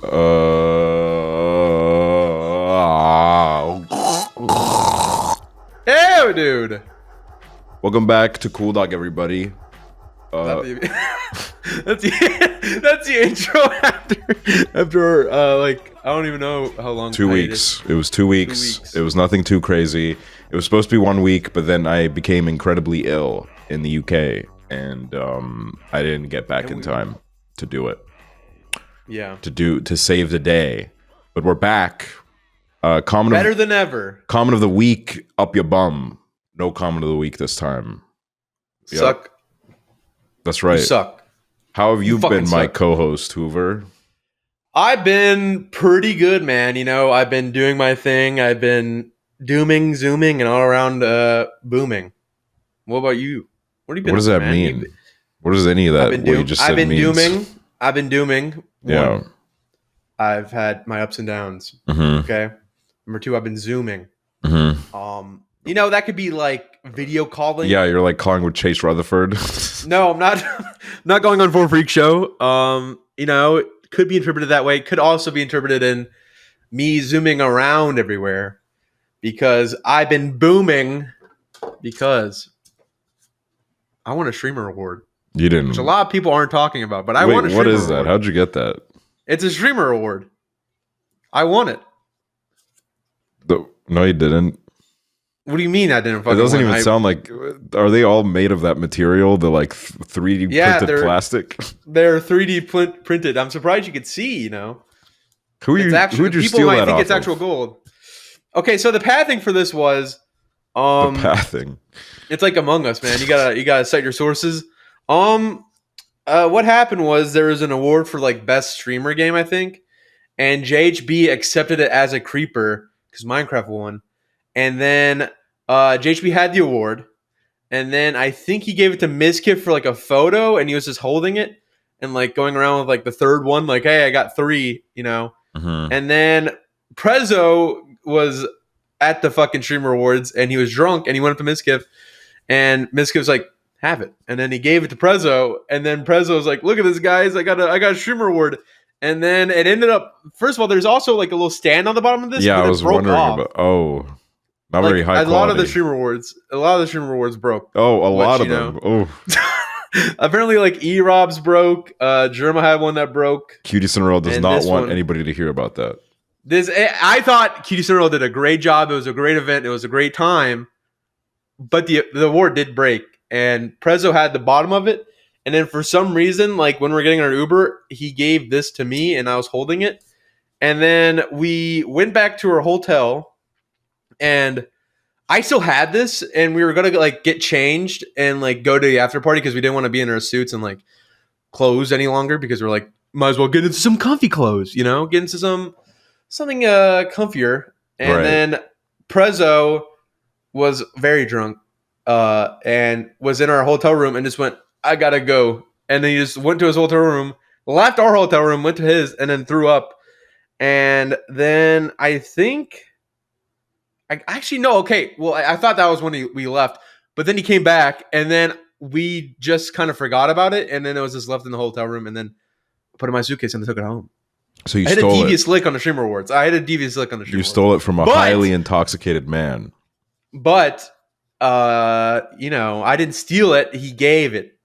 Ew, dude. Welcome back to COOLDOG, everybody. That's the intro after like I don't even know how long. 2 weeks. It was 2 weeks. It was nothing too crazy. It was supposed to be 1 week, but then I became incredibly ill in the UK, and I didn't get back in time to do it. Yeah. To save the day, but we're back. Better than ever. Comment of the week, up your bum. No comment of the week this time. Yep. Suck. That's right. You suck. How have you been, my suck. co-host Hoover? I've been pretty good, man. You know, I've been doing my thing. I've been dooming, zooming, and all around booming. What about you? What have you been? What does that mean? What does any of that? What you just said means? I've been dooming. Yeah. One, I've had my ups and downs. Mm-hmm. Okay. Number two, I've been zooming. Mm-hmm. You know, that could be like video calling. Yeah, you're like calling with Chase Rutherford. No, I'm not. Not going on for a freak show. You know, it could be interpreted that way. It could also be interpreted in me zooming around everywhere because I've been booming because I won a streamer award. You didn't. Which a lot of people aren't talking about, but I won a streamer award. What is that? How'd you get that? It's a streamer award. I won it. No, you didn't. What do you mean I didn't fucking It doesn't win? even sound like... Are they all made of that material? The like 3D printed plastic? They're 3D printed. I'm surprised you could see, you know. Who'd you steal that off? People might think it's actual gold. Okay, so the pathing for this was... the pathing. It's like Among Us, man. You gotta cite your sources. What happened was there was an award for like best streamer game, I think, and JHB accepted it as a creeper because Minecraft won, and then JHB had the award, and then I think he gave it to Mizkif for like a photo, and he was just holding it and like going around with like the third one, like, hey, I got 3, you know, and then Prezzo was at the fucking streamer awards, and he was drunk, and he went up to Mizkif, and Mizkif's like, have it. And then he gave it to Prezzo, and then Prezzo was like, look at this, guys, I got a streamer award. And then it ended up, first of all, there's also like a little stand on the bottom of this. Yeah, I was wondering about, not like, very high quality. A lot of the streamer awards broke. Oh, a lot of them. Oh. Apparently like E-Robs broke. Germa had one that broke. Cutie Cinderella does not want anybody to hear about that. I thought Cutie Cinderella did a great job. It was a great event. It was a great time. But the award did break. And Prezzo had the bottom of it. And then for some reason, like when we were getting our Uber, he gave this to me and I was holding it. And then we went back to our hotel and I still had this and we were going to like get changed and like go to the after party because we didn't want to be in our suits and like clothes any longer because we're like, might as well get into some comfy clothes, you know, get into something comfier. And then Prezzo was very drunk. And was in our hotel room and just went, I gotta go. And then he just went to his hotel room, left our hotel room, went to his, and then threw up. And then I think, I thought that was when we left. But then he came back, and then we just kind of forgot about it. And then it was just left in the hotel room, and then put it in my suitcase and took it home. So you I had stole a devious lick on the streamer awards. You stole it from a highly intoxicated man. But... you know, I didn't steal it. He gave it.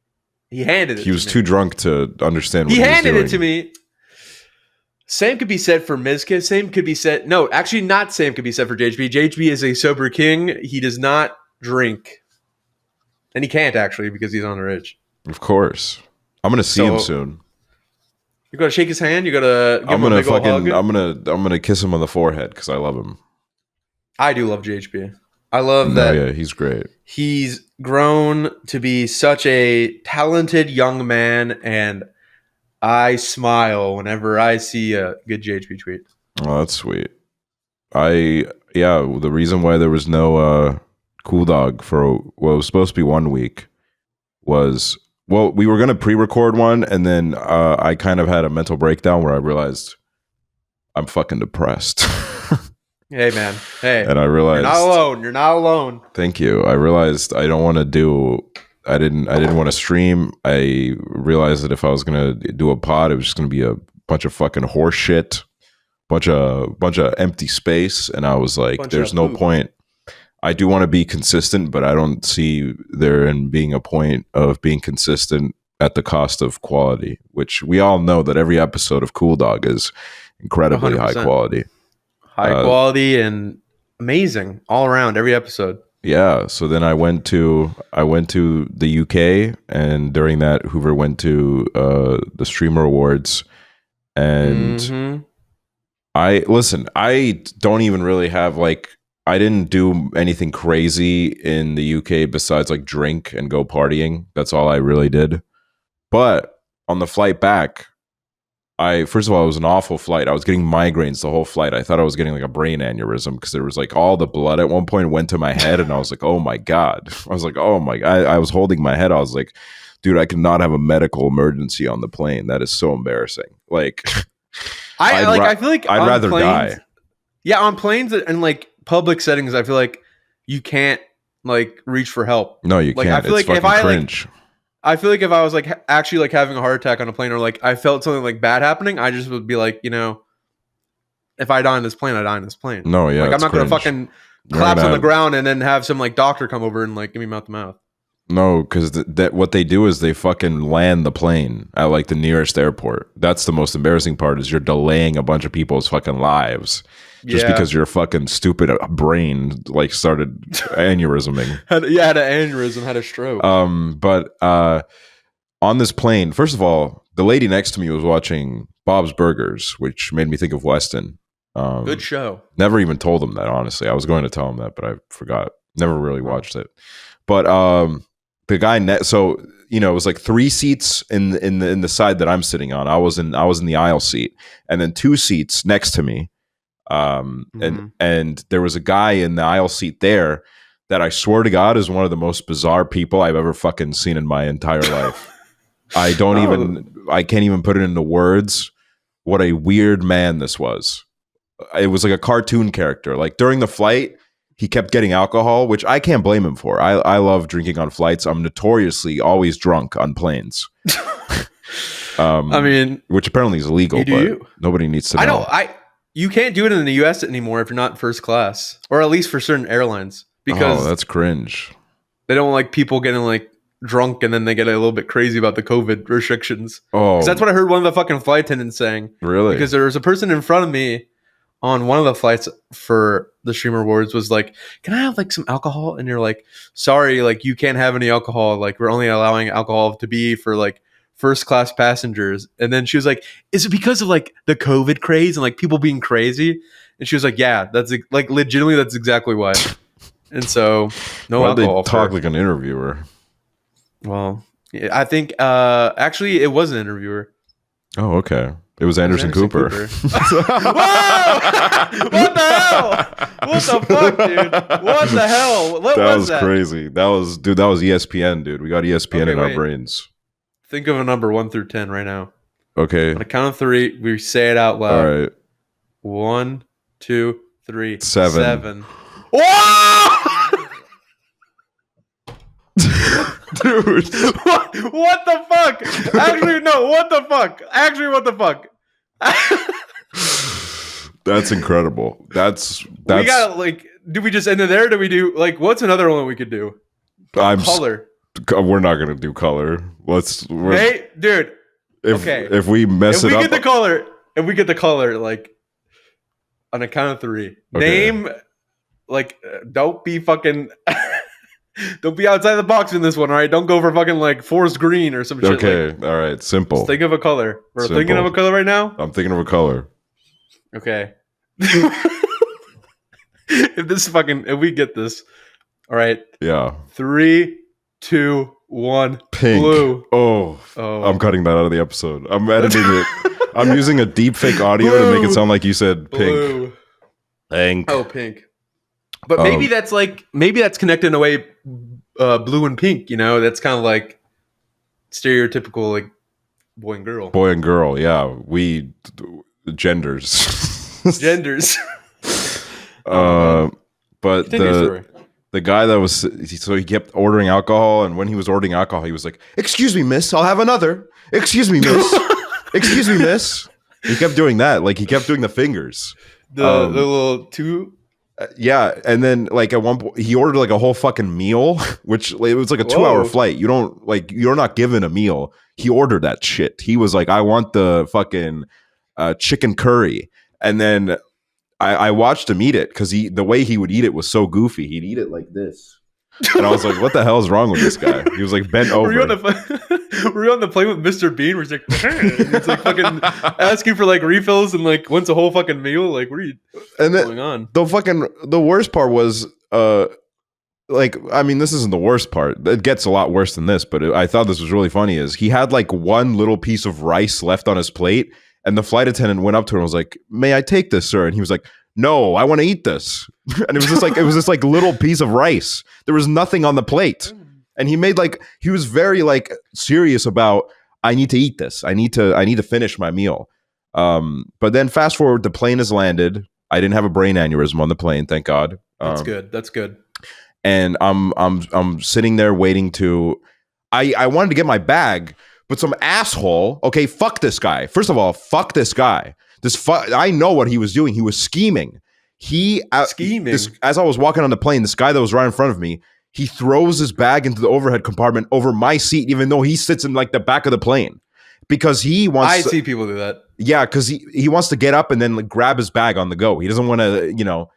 He handed it. He was too drunk to understand what he was doing. He handed it to me. Same could be said for Mizkif. Same could be said. No, actually, not same could be said for JHB. JHB is a sober king. He does not drink, and he can't actually because he's underage. Of course, I'm gonna see him soon. You gotta shake his hand. You gotta give him a big old hug. I'm gonna kiss him on the forehead because I love him. I do love JHB. I love that. Yeah, he's great. He's grown to be such a talented young man, and I smile whenever I see a good JHP tweet. Oh, that's sweet. The reason why there was no COOLDOG for what was supposed to be 1 week was, well, we were going to pre-record one, and then I kind of had a mental breakdown where I realized I'm fucking depressed. Hey, man. Hey. And I realized you're not alone. Thank you. I realized I don't want to I didn't want to stream. I realized that if I was going to do a pod, it was just going to be a bunch of fucking horse shit, bunch of empty space, and I was like, there's no point. I do want to be consistent, but I don't see there in being a point of being consistent at the cost of quality, which we all know that every episode of COOLDOG is incredibly 100%. high quality. High quality and amazing all around every episode. Yeah. So then I went to the UK, and during that Hoover went to the Streamer Awards, and I don't even really have like, I didn't do anything crazy in the UK besides like drink and go partying. That's all I really did. But on the flight back, first of all, it was an awful flight. I was getting migraines the whole flight. I thought I was getting like a brain aneurysm because there was like all the blood at one point went to my head, and I was like, oh my God. I was like, oh my God. I was holding my head. I was like, dude, I cannot have a medical emergency on the plane. That is so embarrassing. Like, I feel like I'd rather planes, die. Yeah, on planes and like public settings, I feel like you can't like reach for help. No, you like, can't. I feel it's like if fucking I cringe. I feel like if I was like actually like having a heart attack on a plane, or like I felt something like bad happening, I just would be like, you know, if I die on this plane, I die on this plane. No, yeah, like I'm not cringe. gonna fucking collapse on the ground and then have some like doctor come over and like give me mouth to mouth. No, because that what they do is they fucking land the plane at like the nearest airport. That's the most embarrassing part, is you're delaying a bunch of people's fucking lives just because your fucking stupid brain like started aneurysming. Had an aneurysm, had a stroke. But on this plane, first of all, the lady next to me was watching Bob's Burgers, which made me think of Weston. Good show. Never even told him that, honestly. I was going to tell him that, but I forgot. Never really watched it. But the guy so you know, it was like 3 seats in the side that I'm sitting on. I was in the aisle seat, and then 2 seats next to me. And there was a guy in the aisle seat there that I swear to God is one of the most bizarre people I've ever fucking seen in my entire life. I can't even put it into words what a weird man this was. It was like a cartoon character. Like during the flight, he kept getting alcohol, which I can't blame him for. I love drinking on flights. I'm notoriously always drunk on planes. I mean, which apparently is illegal, but nobody needs to know. You can't do it in the US anymore if you're not first class, or at least for certain airlines, because that's cringe. They don't like people getting like drunk and then they get a little bit crazy about the COVID restrictions. Oh, because that's what I heard one of the fucking flight attendants saying. Really? Because there was a person in front of me on one of the flights for the Streamer Awards was like, "Can I have like some alcohol?" And you're like, "Sorry, like you can't have any alcohol. Like we're only allowing alcohol to be for like first class passengers." And then she was like, "Is it because of like the COVID craze and like people being crazy?" And she was like, "Yeah, that's like legitimately that's exactly why." And so no alcohol. They talk like an interviewer. Well, I think actually it was an interviewer. Oh, okay. It was Anderson Cooper. Whoa! What the hell? What the fuck, dude? What the hell? What was that? Crazy. That was ESPN, dude. We got ESPN in our brains. Think of a number 1 through 10 right now. Okay. On a count of 3, we say it out loud. All right. 1, 2, 3. 7. Whoa! Dude, what the fuck? Actually, no. What the fuck? Actually, what the fuck? That's incredible. That's. We gotta like. Do we just end it there? Do we do like? What's another one we could do? Color. We're not gonna do color. Hey, dude. If we mess it up, if we get the color, like on a count of 3, name like don't be fucking. Don't be outside the box in this one, all right? Don't go for fucking like forest green or some shit. Okay, all right, simple. Just think of a color. We're thinking of a color right now? I'm thinking of a color. Okay. If we get this, all right. Yeah. 3, 2, 1. Pink. Blue. Oh. I'm cutting that out of the episode. I'm editing it. I'm using a deep fake audio to make it sound like you said pink. Blue. Pink. Oh, pink. But maybe that's connected in a way, blue and pink. You know, that's kind of like stereotypical, like boy and girl. Boy and girl, yeah. We genders. But the guy that was he kept ordering alcohol, and when he was ordering alcohol, he was like, "Excuse me, miss, I'll have another. Excuse me, miss. Excuse me, miss." He kept doing that. Like he kept doing the fingers. The little two. Yeah, and then like at one point he ordered like a whole fucking meal, which it was like a 2-hour flight. You're not given a meal. He ordered that shit. He was like, I want the fucking chicken curry, and then I watched him eat it because the way he would eat it was so goofy. He'd eat it like this. And I was like, what the hell is wrong with this guy? He was like bent over. Were you on the plane with Mr. Bean where he's like, it's like fucking asking for like refills and like wants a whole fucking meal? Like, what are you going on? The worst part was like, I mean, this isn't the worst part. It gets a lot worse than this, but I thought this was really funny is he had like one little piece of rice left on his plate, and the flight attendant went up to him and was like, may I take this, sir? And he was like, no, I want to eat this. And it was this like little piece of rice. There was nothing on the plate. And he was very like serious about, I need to eat this. I need to finish my meal. But then fast forward, the plane has landed. I didn't have a brain aneurysm on the plane, thank God. That's good. And I'm sitting there waiting to I wanted to get my bag, but some asshole, okay, fuck this guy. First of all, fuck this guy. I know what he was doing. He was scheming. Scheming. As I was walking on the plane, this guy that was right in front of me, he throws his bag into the overhead compartment over my seat, even though he sits in like the back of the plane, because he wants. I see people do that. Yeah, because he wants to get up and then like, grab his bag on the go. He doesn't want to, you know.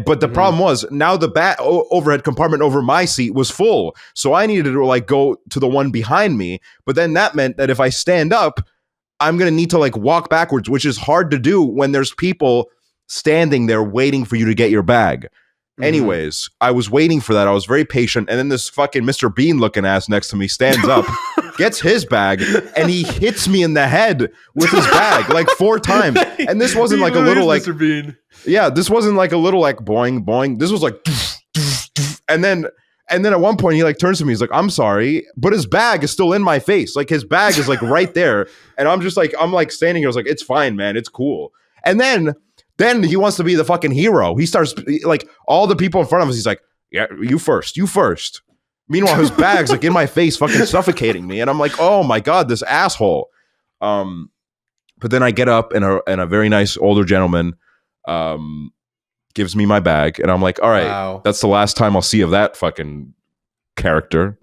But the problem was now the overhead compartment over my seat was full, so I needed to like go to the one behind me. But then that meant that if I stand up, I'm going to need to like walk backwards, which is hard to do when there's people standing there waiting for you to get your bag. Anyways, I was waiting for that. I was very patient. And then this fucking Mr. Bean looking ass next to me stands up, gets his bag, and he hits me in the head with his bag like 4 times. And this wasn't like a little like, Mr. Bean. Yeah, this wasn't like a little like boing, boing. This was like, and then at one point he like turns to me, he's like, I'm sorry, but his bag is still in my face. Like his bag is like right there. And I'm just like, I'm like standing here. I was like, it's fine, man. It's cool. And then he wants to be the fucking hero. He starts like all the people in front of us. He's like, yeah, you first. Meanwhile, his bag's like in my face, fucking suffocating me. And I'm like, oh my God, this asshole. But then I get up and a very nice older gentleman gives me my bag, and I'm like, all right, wow. That's the last time I'll see of that fucking character.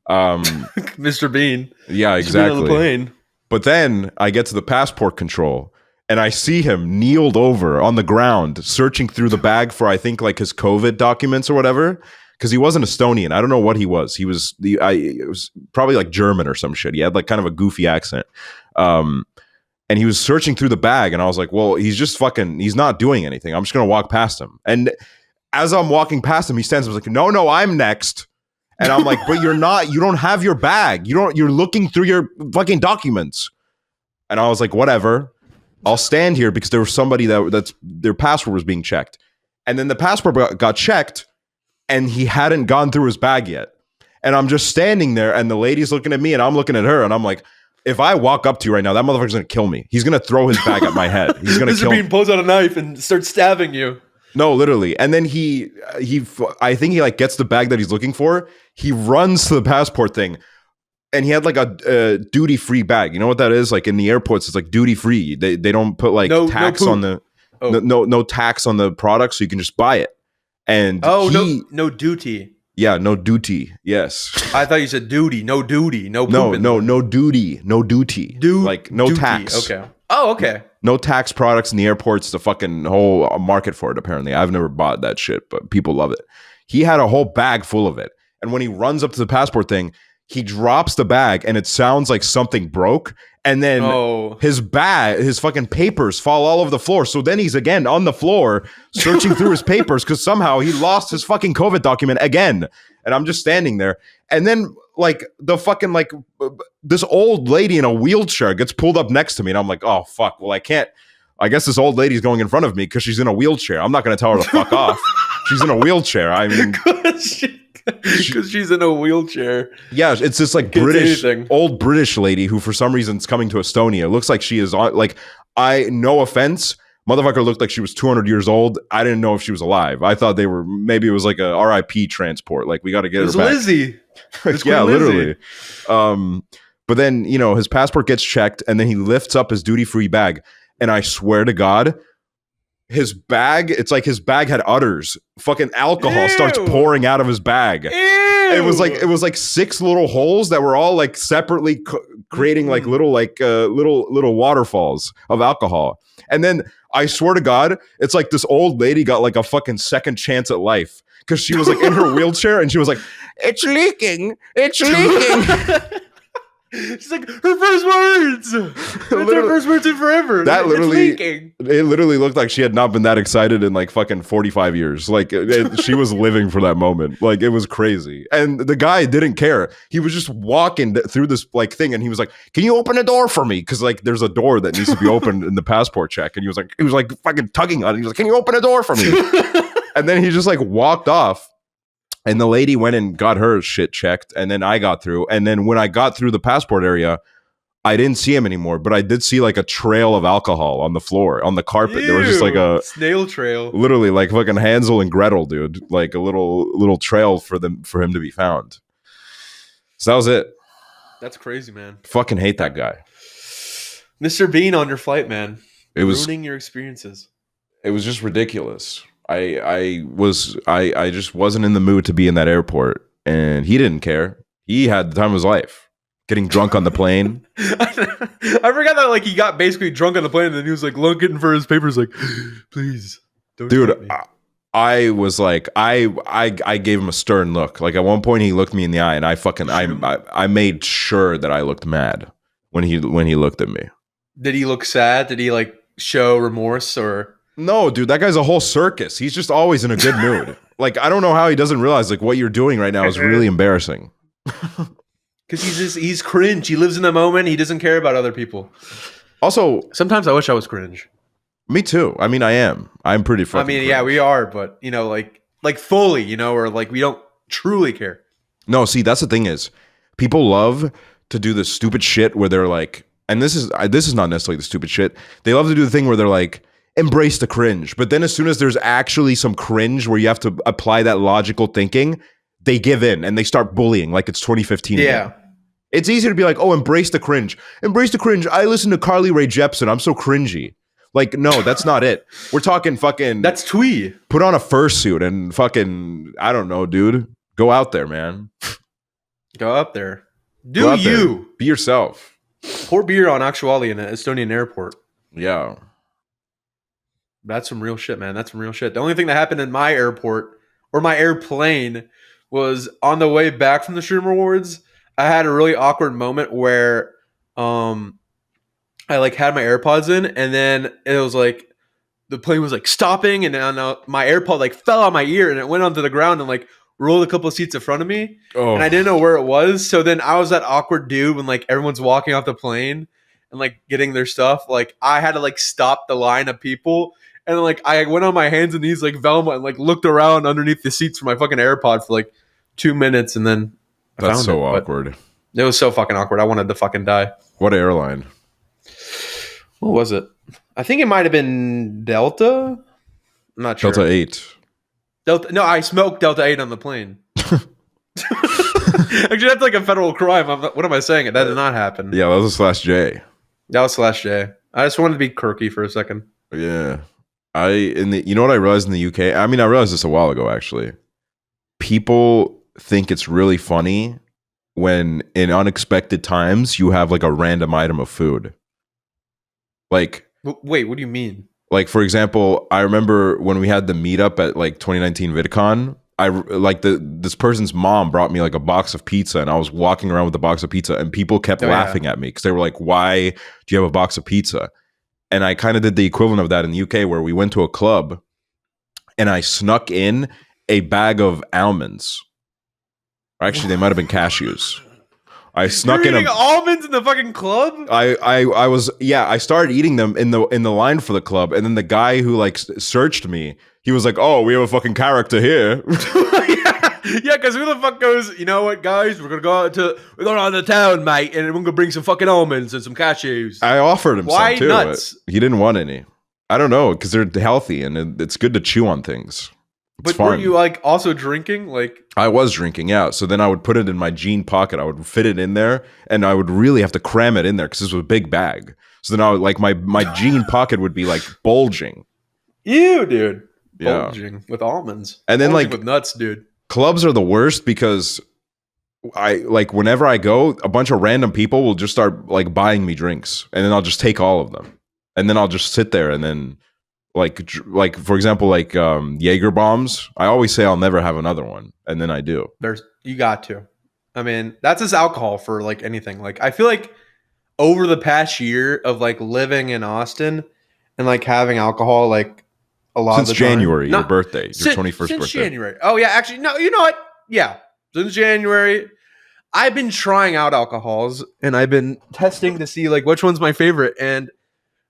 Mr. Bean. Yeah, exactly. On the plane. But then I get to the passport control, and I see him kneeled over on the ground, searching through the bag for, I think, like his COVID documents or whatever, because he wasn't Estonian. I don't know what he was. It was probably like German or some shit. He had like kind of a goofy accent. And he was searching through the bag, and I was like, well, he's not doing anything. I'm just going to walk past him. And as I'm walking past him, he stands up and was like, no, I'm next. And I'm like, but you're not, you don't have your bag. You're looking through your fucking documents. And I was like, whatever, I'll stand here, because there was somebody that's their passport was being checked. And then the passport got checked, and he hadn't gone through his bag yet. And I'm just standing there, and the lady's looking at me, and I'm looking at her, and I'm like, if I walk up to you right now, that motherfucker's gonna kill me. He's gonna throw his bag at my head. He's gonna kill me. Pulls out a knife and starts stabbing you. No, literally. And then I think he like gets the bag that he's looking for. He runs to the passport thing, and he had like a duty free bag. You know what that is? Like in the airports, it's like duty free. They don't put like tax on the no tax on the product, so you can just buy it. And no duty. Yeah, no duty. Yes. I thought you said duty. No duty. No duty. No duty. Like no duty. Tax. Okay. Oh, okay. No tax products in the airports. The fucking whole market for it, apparently. I've never bought that shit, but people love it. He had a whole bag full of it. And when he runs up to the passport thing, he drops the bag, and it sounds like something broke. And then his fucking papers fall all over the floor. So then he's again on the floor searching through his papers, because somehow he lost his fucking COVID document again. And I'm just standing there. And then like the fucking like this old lady in a wheelchair gets pulled up next to me. And I'm like, oh, fuck. Well, I guess this old lady's going in front of me because she's in a wheelchair. I'm not going to tell her to fuck off. She's in a wheelchair. I mean... Because she's in a wheelchair. Yeah, it's this like old British lady who for some reason is coming to Estonia. It looks like she is on, like, no offense, motherfucker looked like she was 200 years old. I didn't know if she was alive. I thought maybe it was like a RIP transport. Like, we got to get her back. Lizzie. Yeah, literally. But then, his passport gets checked, and then he lifts up his duty-free bag. And I swear to God, his bag, it's like his bag had udders. Fucking alcohol starts pouring out of his bag. Ew. It was like 6 little holes that were all like separately creating like little waterfalls of alcohol. And then I swear to God, it's like this old lady got like a fucking second chance at life because she was like in her wheelchair and she was like, "It's leaking, it's leaking." She's like, her first words. It's her first words in forever. That It's literally, leaking. it literally looked like she had not been that excited in like fucking 45 years. Like she was living for that moment. Like it was crazy. And the guy didn't care. He was just walking through this like thing and he was like, "Can you open a door for me?" Because like there's a door that needs to be opened in the passport check. And he was like fucking tugging on it. He was like, "Can you open a door for me?" And then he just like walked off. And the lady went and got her shit checked. And then I got through. And then when I got through the passport area, I didn't see him anymore. But I did see like a trail of alcohol on the floor, on the carpet. Ew, there was just like a snail trail. Literally like fucking Hansel and Gretel, dude. Like a little trail for him to be found. So that was it. That's crazy, man. Fucking hate that guy. Mr. Bean on your flight, man. It was ruining your experiences. It was just ridiculous. I just wasn't in the mood to be in that airport, and he didn't care. He had the time of his life, getting drunk on the plane. I forgot that like he got basically drunk on the plane, and then he was like looking for his papers, like, "Please, don't." Dude, I was like, I gave him a stern look. Like at one point, he looked me in the eye, and I made sure that I looked mad when he looked at me. Did he look sad? Did he like show remorse or? No, dude, that guy's a whole circus. He's just always in a good mood. Like, I don't know how he doesn't realize like what you're doing right now is really embarrassing. Because he's cringe. He lives in the moment. He doesn't care about other people. Also, sometimes I wish I was cringe. Me too. I mean, I am. I'm pretty fucking cringe. Yeah, we are, but you know, like fully, you know, or like we don't truly care. No, see, that's the thing is, people love to do this stupid shit where they're like, and this is not necessarily the stupid shit. They love to do the thing where they're like, embrace the cringe. But then as soon as there's actually some cringe where you have to apply that logical thinking, they give in and they start bullying like it's 2015 Yeah. again. It's easy to be like, "Oh, embrace the cringe. Embrace the cringe. I listen to Carly Rae Jepsen. I'm so cringy." Like, no, that's not it. We're talking fucking... That's twee. Put on a fursuit and fucking... I don't know, dude. Go out there, man. Go out there. Do you. There. Be yourself. Pour beer on Aksually in an Estonian airport. Yeah. That's some real shit, man. That's some real shit. The only thing that happened in my airport or my airplane was on the way back from the Shroom Awards. I had a really awkward moment where I like had my AirPods in, and then it was like the plane was like stopping, and then my AirPod like fell on my ear, and it went onto the ground and like rolled a couple of seats in front of me, and I didn't know where it was. So then I was that awkward dude when like everyone's walking off the plane and like getting their stuff. Like I had to like stop the line of people. And like I went on my hands and knees like Velma and like looked around underneath the seats for my fucking AirPod for like 2 minutes, and then that's so awkward. It was so fucking awkward. I wanted to fucking die. What airline? What was it? I think it might have been Delta. I'm not sure. Delta 8. Delta. No, I smoked Delta 8 on the plane. Actually, that's like a federal crime. What am I saying? That did not happen. Yeah, that was a /J. That was /J. I just wanted to be quirky for a second. Yeah. You know what I realized in the UK? I mean, I realized this a while ago, actually. People think it's really funny when in unexpected times you have like a random item of food. Like, wait, what do you mean? Like, for example, I remember when we had the meetup at like 2019 Vidcon, this person's mom brought me like a box of pizza, and I was walking around with a box of pizza, and people kept laughing at me because they were like, "Why do you have a box of pizza?" And I kind of did the equivalent of that in the UK, where we went to a club and I snuck in a bag of almonds. Or actually, they might have been cashews. I snuck in almonds in the fucking club. I started eating them in the line for the club, and then the guy who like searched me, he was like, "Oh, we have a fucking character here." Yeah, because who the fuck goes, "You know what, guys? We're going on to town, mate, and we're going to bring some fucking almonds and some cashews." I offered him some too. Nuts? He didn't want any. I don't know, because they're healthy, and it's good to chew on things. It's fun. Were you like also drinking? Like I was drinking, yeah. So then I would put it in my jean pocket. I would fit it in there, and I would really have to cram it in there because this was a big bag. So now, like my jean pocket would be like bulging. Ew, dude. Yeah. Bulging with almonds. And then Bulging like with nuts, dude. clubs are the worst because whenever I go, a bunch of random people will just start like buying me drinks, and then I'll just take all of them, and then I'll just sit there, and then like for example, like Jaeger bombs. I always say I'll never have another one, and then I do. You got to. I mean, that's just alcohol for like anything. Like I feel like over the past year of like living in Austin and like having alcohol like a lot Since of the time. January, your birthday, your 21st since birthday. January. Oh yeah, actually no, you know what? Yeah. Since January, I've been trying out alcohols and I've been testing to see like which one's my favorite. And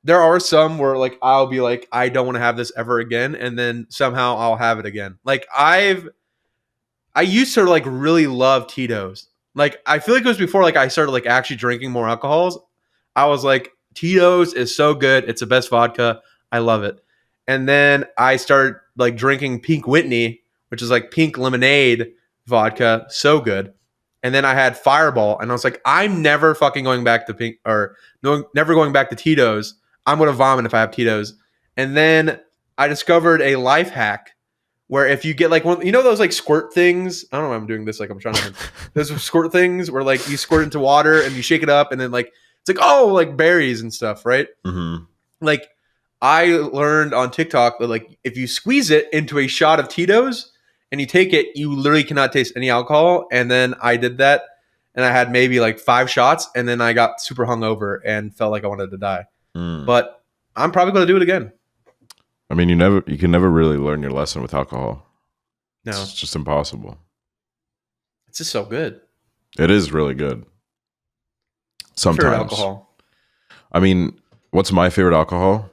there are some where like I'll be like, I don't want to have this ever again, and then somehow I'll have it again. Like I used to like really love Tito's. Like I feel like it was before like I started like actually drinking more alcohols. I was like, Tito's is so good. It's the best vodka. I love it. And then I started like drinking Pink Whitney, which is like pink lemonade vodka. So good. And then I had Fireball, and I was like, I'm never fucking going back to pink or no, never going back to Tito's. I'm going to vomit if I have Tito's. And then I discovered a life hack where if you get like one, you know, those like squirt things. I don't know why I'm doing this. Like I'm trying to, those squirt things where like you squirt into water and you shake it up and then like, it's like, oh, like berries and stuff. Right. Mm-hmm. Like I learned on TikTok that like, if you squeeze it into a shot of Tito's and you take it, you literally cannot taste any alcohol. And then I did that and I had maybe like 5 shots and then I got super hungover and felt like I wanted to die. But I'm probably going to do it again. I mean, you can never really learn your lesson with alcohol. No, it's just impossible. It's just so good. It is really good. Sometimes favorite alcohol. I mean, what's my favorite alcohol?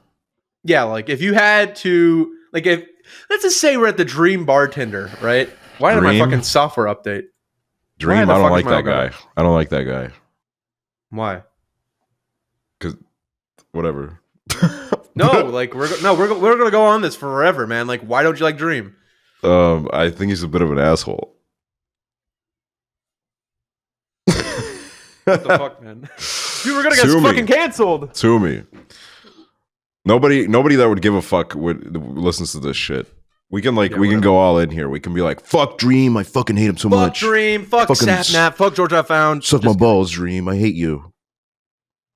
Yeah, like if you had to, like if let's just say we're at the Dream Bartender, right? Why did my fucking software update? Dream, I don't like that guy. I don't like that guy. Why? Because whatever. No, like we're gonna go on this forever, man. Like, why don't you like Dream? I think he's a bit of an asshole. What the fuck, man? Dude, we're gonna get fucking canceled. Sue me. Nobody that would give a fuck listens to this shit. We can go all in here. We can be like, fuck Dream. I fucking hate him so much. Fuck Dream. Fuck Sapnap. Fuck George I Found. Suck my balls, Dream. I hate you.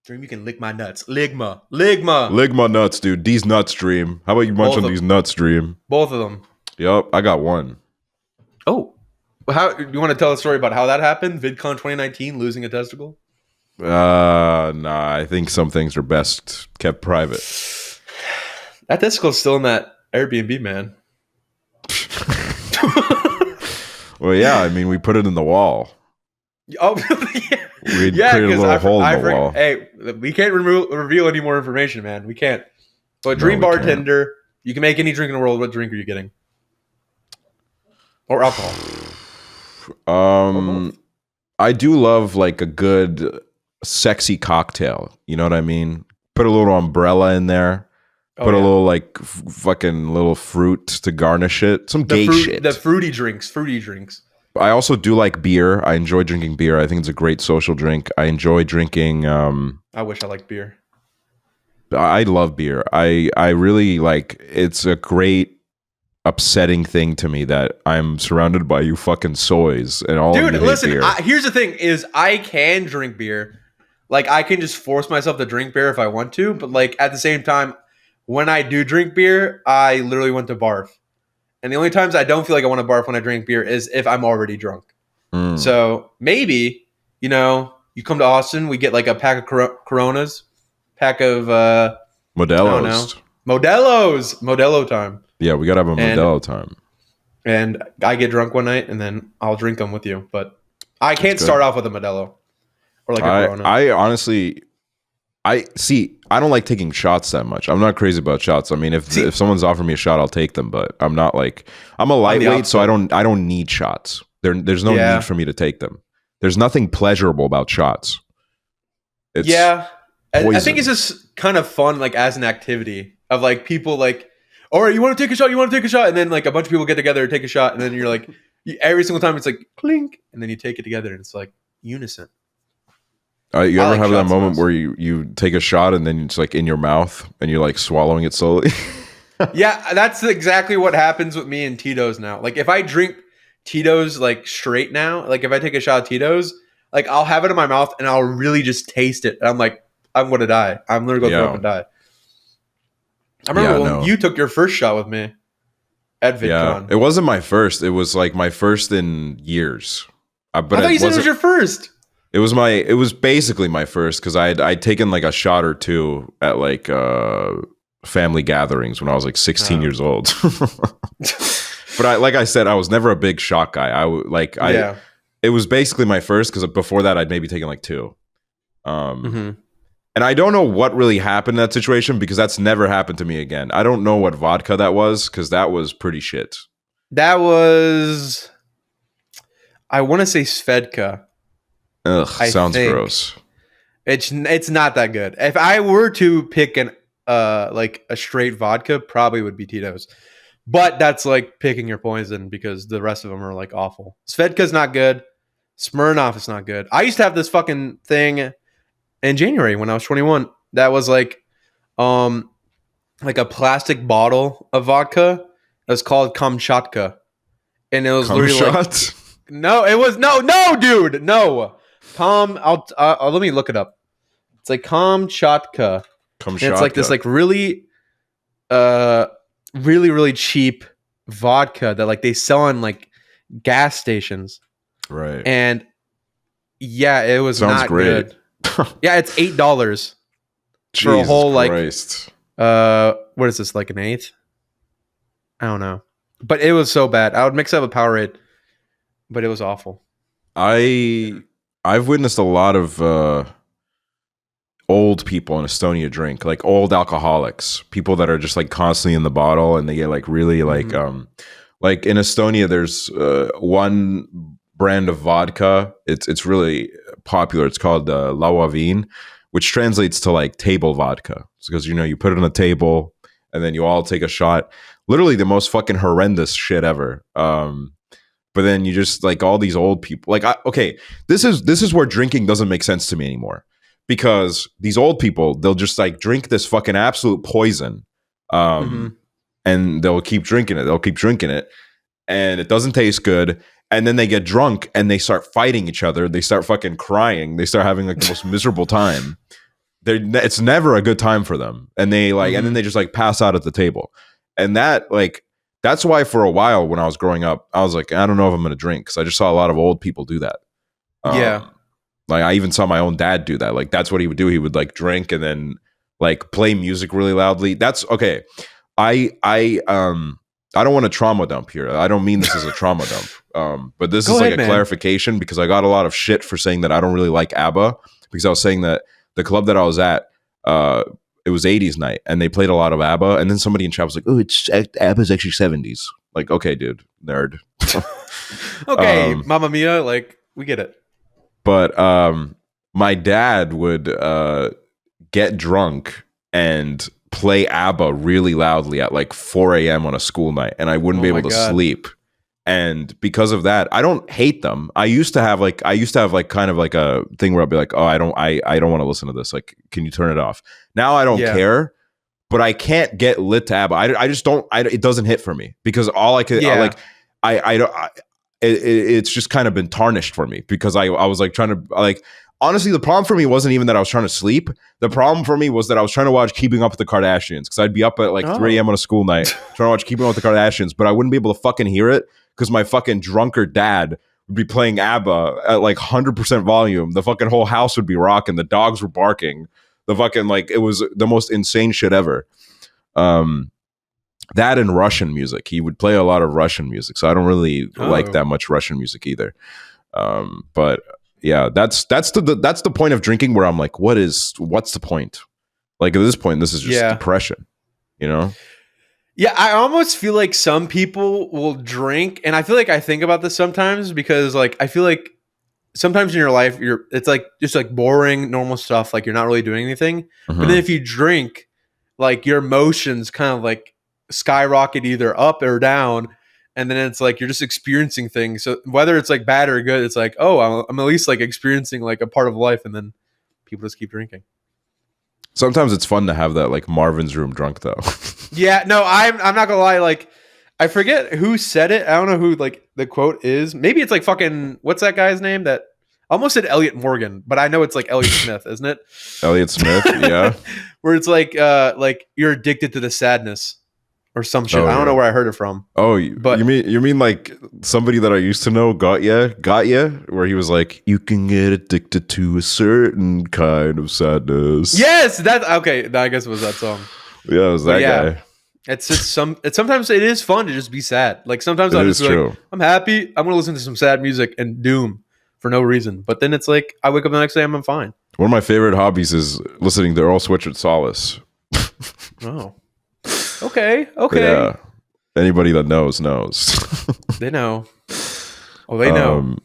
Dream, you can lick my nuts. Ligma. Lick my nuts, dude. These nuts, Dream. How about you munch on these nuts, Dream? Both of them. Yup, I got one. Oh. How you want to tell a story about how that happened? VidCon 2019, losing a testicle? Nah, I think some things are best kept private. That testicle's still in that Airbnb, man. Well, yeah, I mean, we put it in the wall. Oh, we created a little hole in the wall. Hey, we can't reveal any more information, man. We can't. But Dream Bartender, you can make any drink in the world. What drink are you getting? Or alcohol? I do love like a good, sexy cocktail. You know what I mean? Put a little umbrella in there. Put a little like fucking little fruit to garnish it. Some gay shit. The fruity drinks. I also do like beer. I enjoy drinking beer. I think it's a great social drink. I enjoy drinking. I wish I liked beer. I love beer. I really like. It's a great upsetting thing to me that I'm surrounded by you fucking soys and all. Dude, of you listen. hate beer. Here's the thing: is I can drink beer. Like I can just force myself to drink beer if I want to, but like at the same time, when I do drink beer, I literally want to barf. And the only times I don't feel like I want to barf when I drink beer is if I'm already drunk. So maybe, you come to Austin, we get like a pack of Coronas, pack of Modelo's. Modelo time. Yeah, we got to have a Modelo time. And I get drunk one night and then I'll drink them with you. But I can't start off with a Modelo or like a Corona. I honestly... I don't like taking shots that much. I'm not crazy about shots. I mean, if someone's offering me a shot, I'll take them. But I'm not like I'm a lightweight, so I don't need shots. There's no need for me to take them. There's nothing pleasurable about shots. I think it's just kind of fun, like as an activity of like people like, all right, you want to take a shot? You want to take a shot? And then like a bunch of people get together and take a shot, and then you're like, every single time it's like clink, and then you take it together, and it's like unison. You I ever like have that shots moment most. where you take a shot and then it's like in your mouth and you're like swallowing it slowly? Yeah, that's exactly what happens with me and Tito's now. Like if I drink Tito's like straight now, like if I take a shot of Tito's, like I'll have it in my mouth and I'll really just taste it. And I'm like, I'm gonna die. I'm literally gonna throw up Yeah. and die. I Yeah, remember when no. you took your first shot with me at Yeah. VidCon. It wasn't my first. It was like my first in years. But I thought it you said it was wasn't. your first. It was basically my first because I'd taken like a shot or two at like family gatherings when I was like 16 Oh. years old. But like I said, I was never a big shot guy. Yeah. It was basically my first because before that I'd maybe taken like two. Mm-hmm. And I don't know what really happened in that situation because that's never happened to me again. I don't know what vodka that was because that was pretty shit. That was, I want to say Svedka. Ugh, I sounds think. gross. It's not that good. If I were to pick an like a straight vodka, probably would be Tito's. But that's like picking your poison because the rest of them are like awful. Svedka's not good. Smirnoff is not good. I used to have this fucking thing in January when I was 21. That was um like a plastic bottle of vodka. It was called Kamchatka. And it was Cum literally like shot? no, it was no, dude, no. Let me look it up. It's like Kamchatka. Cum And it's like this shot. like really really cheap vodka that like they sell in like gas stations. Right. And yeah, it was Sounds not great. good. Yeah, it's $8 for a Jesus whole Christ. what is this, like an eighth? I don't know. But it was so bad. I would mix it with Powerade, but it was awful. I've witnessed a lot of old people in Estonia drink, like old alcoholics, people that are just like constantly in the bottle and they get like really like in Estonia there's one brand of vodka. It's really popular. It's called Lavine, which translates to like table vodka. It's because you put it on a table and then you all take a shot. Literally the most fucking horrendous shit ever. But then you just like all these old people. Like, okay, this is where drinking doesn't make sense to me anymore because these old people they'll just like drink this fucking absolute poison, and they'll keep drinking it. They'll keep drinking it, and it doesn't taste good. And then they get drunk and they start fighting each other. They start fucking crying. They start having like the most miserable time. It's never a good time for them, and they like, and then they just like pass out at the table, and that's why for a while when I was growing up, I was like, I don't know if I'm going to drink because I just saw a lot of old people do that. Yeah. Like I even saw my own dad do that. Like that's what he would do. He would like drink and then like play music really loudly. That's okay. I don't want to trauma dump here. I don't mean this as a trauma dump. But this Go is ahead, like a man. clarification because I got a lot of shit for saying that I don't really like ABBA because I was saying that the club that I was at, it was 80s night and they played a lot of ABBA, and then somebody in chat was like, "Oh, ABBA's actually 70s." Like, okay, dude, nerd. Okay, Mamma Mia, like we get it. But my dad would get drunk and play ABBA really loudly at like 4 a.m. on a school night, and I wouldn't be able to sleep. And because of that, I don't hate them. I used to have like kind of like a thing where I'd be like, oh, I don't want to listen to this. Like, can you turn it off? Now I don't care, but I can't get lit to ABBA. I just don't. It doesn't hit for me because all I could it's just kind of been tarnished for me because I was like trying to like. Honestly, the problem for me wasn't even that I was trying to sleep. The problem for me was that I was trying to watch Keeping Up with the Kardashians because I'd be up at like 3 a.m. on a school night trying to watch Keeping Up with the Kardashians, but I wouldn't be able to fucking hear it because my fucking drunkard dad would be playing ABBA at like 100% volume. The fucking whole house would be rocking. The dogs were barking. The fucking like it was the most insane shit ever. That and Russian music. He would play a lot of Russian music, so I don't really like that much Russian music either. But yeah, that's the point of drinking where I'm like, what's the point? Like at this point, this is just depression, you know? Yeah, I almost feel like some people will drink, and I feel like I think about this sometimes because like I feel like sometimes in your life it's like just like boring, normal stuff, like you're not really doing anything. But then if you drink, like your emotions kind of like skyrocket either up or down. And then it's like you're just experiencing things. So whether it's like bad or good, it's like, oh, I'm at least like experiencing like a part of life. And then people just keep drinking. Sometimes it's fun to have that like Marvin's Room drunk though. Yeah, no, I'm not gonna lie. Like, I forget who said it. I don't know who like the quote is. Maybe it's like fucking what's that guy's name? That I almost said Elliot Morgan, but I know it's like Elliot Smith, isn't it? Elliot Smith, yeah. Where it's like you're addicted to the sadness or some shit. Oh, I don't yeah. know where I heard it from. Oh, But- you mean like somebody that I used to know got ya, where he was like, you can get addicted to a certain kind of sadness. Yes, that okay. I guess it was that song. Yeah, it was that Yeah. guy. It's just sometimes it is fun to just be sad. Like sometimes It I'll is just be true. like, I'm happy. I'm gonna listen to some sad music and doom for no reason. But then it's like I wake up the next day, I'm fine. One of my favorite hobbies is listening to Earl Sweatshirt Solace. Oh, okay. Yeah. Anybody that knows. They know. Oh, they know.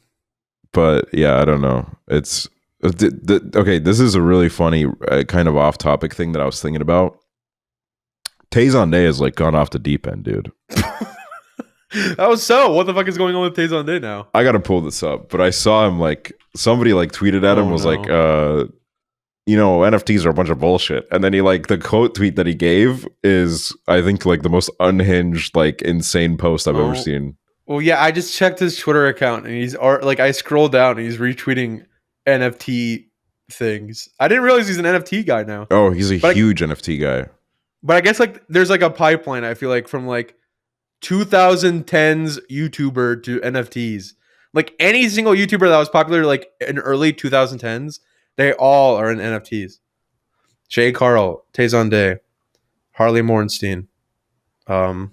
But yeah, I don't know. It's okay. This is a really funny kind of off-topic thing that I was thinking about. Tayzon Day has like gone off the deep end, dude. That was so. What the fuck is going on with Tayzon Day now? I gotta pull this up, but I saw him like somebody like tweeted at him was like, NFTs are a bunch of bullshit. And then he like the quote tweet that he gave is I think like the most unhinged, like insane post I've ever seen. Well, yeah, I just checked his Twitter account and he's like I scrolled down and he's retweeting NFT things. I didn't realize he's an NFT guy now. Oh, he's a huge NFT guy. But I guess like there's like a pipeline, I feel like, from like 2010s YouTuber to NFTs. Like any single YouTuber that was popular like in early 2010s, they all are in NFTs. Jay Carl, Tayzon Day, Harley Morenstein. I'm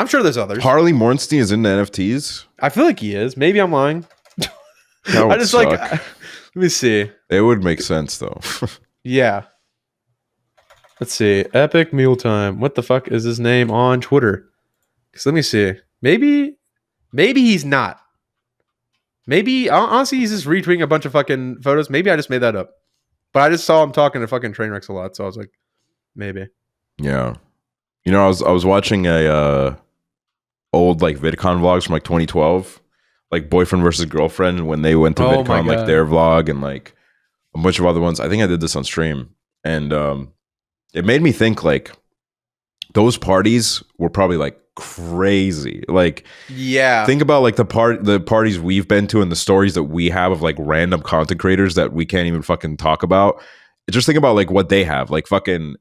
sure there's others. Harley Morenstein is into NFTs? I feel like he is. Maybe I'm lying. That would I just suck. like let me see. It would make sense though. Yeah. Let's see. Epic Mealtime. What the fuck is his name on Twitter? Because let me see. Maybe he's not. Maybe honestly he's just retweeting a bunch of fucking photos. Maybe I just made that up. But I just saw him talking to fucking train wrecks a lot, so I was like, maybe. Yeah. You know, I was watching a old like VidCon vlogs from like 2012, like boyfriend versus girlfriend when they went to VidCon, like their vlog and like a bunch of other ones. I think I did this on stream, and it made me think like those parties were probably like crazy. Like, yeah, think about like the parties we've been to and the stories that we have of like random content creators that we can't even fucking talk about. Just think about like what they have, like fucking.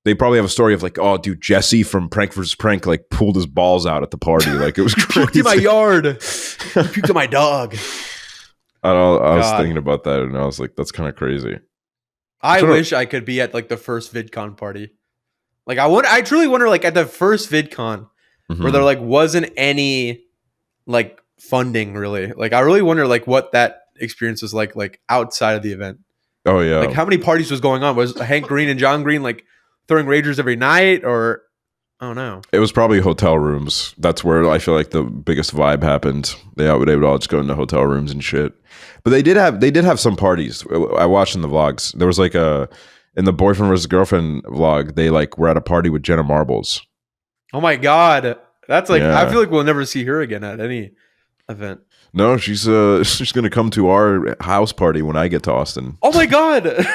They probably have a story of like, oh, dude, Jesse from Prank vs. Prank like pulled his balls out at the party. Like it was crazy. Puked in my yard. Puked at my dog. I was thinking about that and I was like, that's kind of crazy. I wish I could be at like the first VidCon party. Like I truly wonder like at the first VidCon where there like wasn't any like funding really. Like I really wonder like what that experience was like outside of the event. Oh yeah. Like how many parties was going on? Was Hank Green and John Green like throwing ragers every night, or I don't know. It was probably hotel rooms. That's where I feel like the biggest vibe happened. They would all just go into hotel rooms and shit. But they did have some parties. I watched in the vlogs. There was like in the boyfriend versus girlfriend vlog, they like were at a party with Jenna Marbles. Oh my god, that's like I feel like we'll never see her again at any event. No, she's gonna come to our house party when I get to Austin. Oh my god.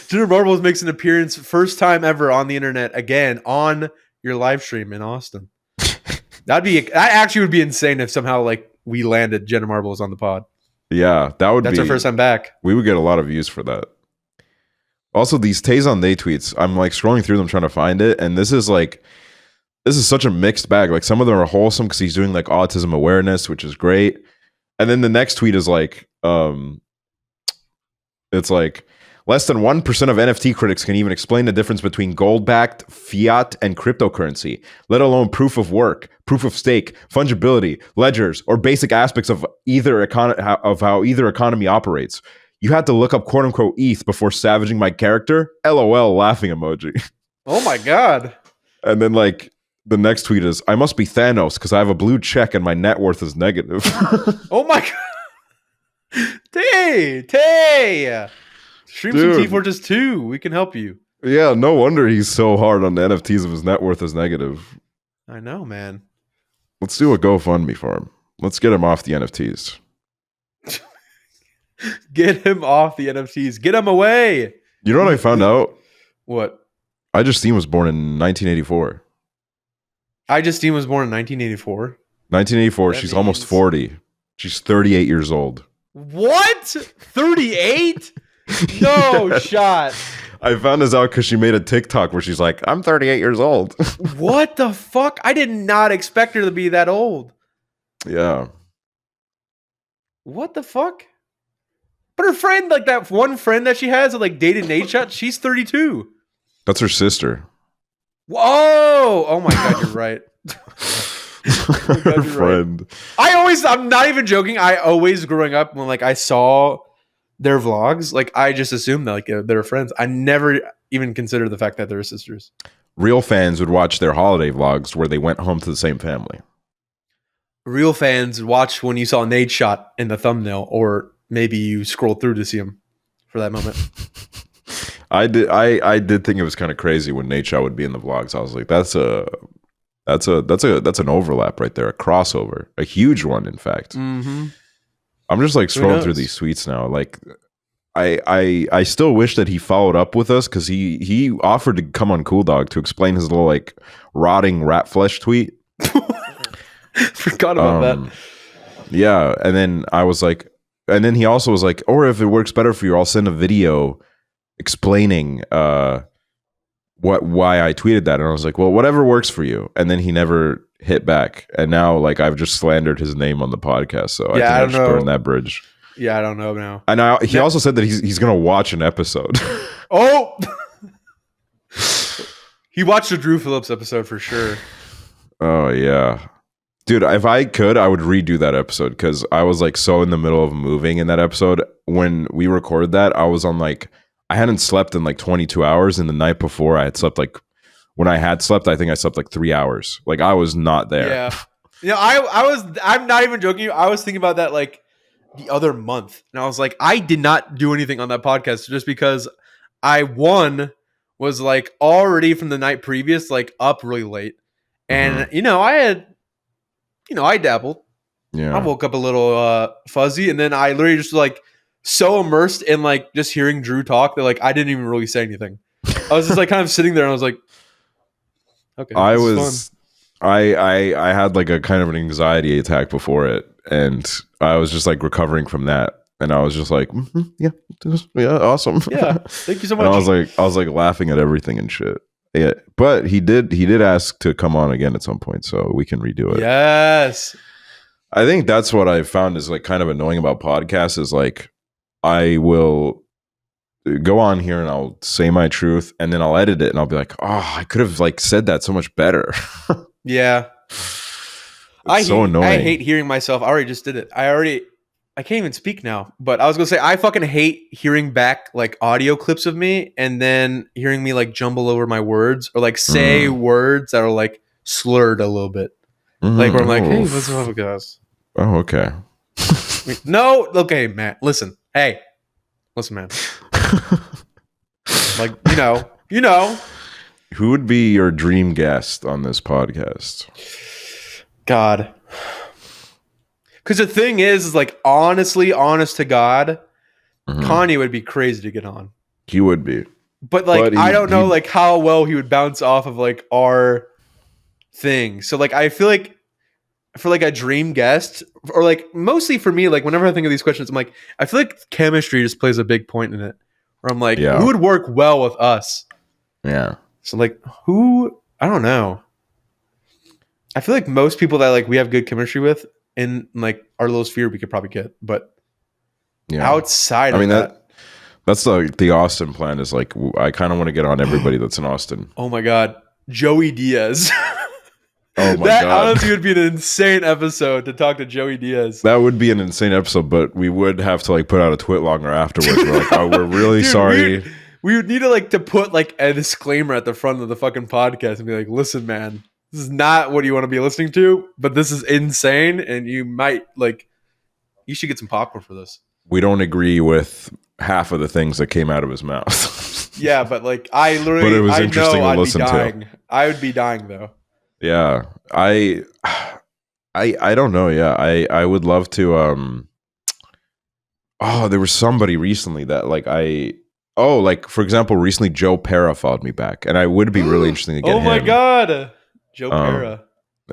Jenna Marbles makes an appearance first time ever on the internet again on your live stream in Austin. That actually would be insane if somehow like we landed Jenna Marbles on the pod. Yeah, that's our first time back. We would get a lot of views for that. Also, these Tayzon Day tweets, I'm like scrolling through them trying to find it, and this is such a mixed bag. Like some of them are wholesome because he's doing like autism awareness, which is great. And then the next tweet is like, it's like, less than 1% of NFT critics can even explain the difference between gold-backed, fiat, and cryptocurrency, let alone proof of work, proof of stake, fungibility, ledgers, or basic aspects of how either economy operates. You had to look up quote-unquote ETH before savaging my character? LOL laughing emoji. Oh my god. And then like the next tweet is, I must be Thanos because I have a blue check and my net worth is negative. Oh my god. Tay! Stream some T-Fortress 2. We can help you. Yeah, no wonder he's so hard on the NFTs if his net worth is negative. I know, man. Let's do a GoFundMe for him. Let's get him off the NFTs. Get him off the NFTs. Get him away. You know what I found out? What? I Justine was born in 1984. I Justine was born in 1984. 1984. She's almost 40. She's 38 years old. What? 38? No shot. I found this out because she made a TikTok where she's like, I'm 38 years old. What the fuck? I did not expect her to be that old. Yeah. What the fuck? But her friend, like that one friend that she has that like dated Nate Shot, she's 32. That's her sister. Whoa! Oh my god, you're right. Her friend. Right. I'm not even joking. I always growing up when like I saw their vlogs, like I just assumed that like they're friends. I never even considered the fact that they're sisters. Real fans would watch their holiday vlogs where they went home to the same family. Real fans watch when you saw Nate Shot in the thumbnail, or maybe you scrolled through to see him for that moment. I did think it was kind of crazy when Nate Shot would be in the vlogs. I was like, that's an overlap right there, a crossover, a huge one, in fact. Mm-hmm. I'm just like scrolling through these tweets now. Like, I still wish that he followed up with us because he offered to come on COOLDOG to explain his little like rotting rat flesh tweet. Forgot about that. Yeah, and then I was like, and then he also was like, or if it works better for you, I'll send a video explaining why I tweeted that. And I was like, well, whatever works for you. And then he never hit back. And now like I've just slandered his name on the podcast. So I think I just burned that bridge. Yeah, I don't know now. And he also said that he's gonna watch an episode. Oh, he watched the Drew Phillips episode for sure. Oh yeah. Dude, if I could, I would redo that episode because I was like so in the middle of moving in that episode. When we recorded that, I was on like, I hadn't slept in like 22 hours. And the night before I had slept like, when I had slept, I think I slept like 3 hours. Like I was not there. Yeah. You know, I'm not even joking. I was thinking about that like the other month. And I was like, I did not do anything on that podcast just because I was like already from the night previous, like up really late. And, I dabbled. Yeah. I woke up a little fuzzy, and then I literally just like so immersed in like just hearing Drew talk that like I didn't even really say anything. I was just like kind of sitting there, and I was like, okay. I had like a kind of an anxiety attack before it, and I was just like recovering from that, and I was just like, yeah, awesome, yeah, thank you so much. And I was like laughing at everything and shit. Yeah, but he did ask to come on again at some point, so we can redo it. Yes. I think that's what I found is like kind of annoying about podcasts is like I will go on here and I'll say my truth and then I'll edit it and I'll be like, oh, I could have like said that so much better. Yeah. So annoying. I hate hearing myself. I already just did it. I can't even speak now, but I was going to say, I fucking hate hearing back like audio clips of me and then hearing me like jumble over my words or like say words that are like slurred a little bit. Like where I'm like, hey, what's up, guys? Oh, okay. No, okay, man. Listen, man. Like, you know. Who would be your dream guest on this podcast? God. Because the thing is like, honestly, honest to God, Kanye would be crazy to get on. He would be. But like, I don't know like how well he would bounce off of like our thing. So like, I feel like for like a dream guest or like mostly for me, like whenever I think of these questions, I'm like, I feel like chemistry just plays a big point in it. Where I'm like, who would work well with us? Yeah. So like, who? I don't know. I feel like most people that like we have good chemistry with in like our little sphere we could probably get, but outside of that's the Austin plan is like I kind of want to get on everybody that's in Austin. Oh my god, Joey Diaz. Oh my that god, honestly would be an insane episode to talk to Joey Diaz. That would be an insane episode, but we would have to like put out a twit longer afterwards. We're like, oh, we're really sorry. We would need to like to put like a disclaimer at the front of the fucking podcast and be like, listen, man. This is not what you want to be listening to, but this is insane, and you might like. You should get some popcorn for this. We don't agree with half of the things that came out of his mouth. Yeah, but like I literally, but it was interesting to listen to. I would be dying though. Yeah, I don't know. Yeah, I would love to. Oh, there was somebody recently that like for example, recently Joe Pera followed me back, and I would be really interesting to get him. Oh my god, Joe Um, Pera.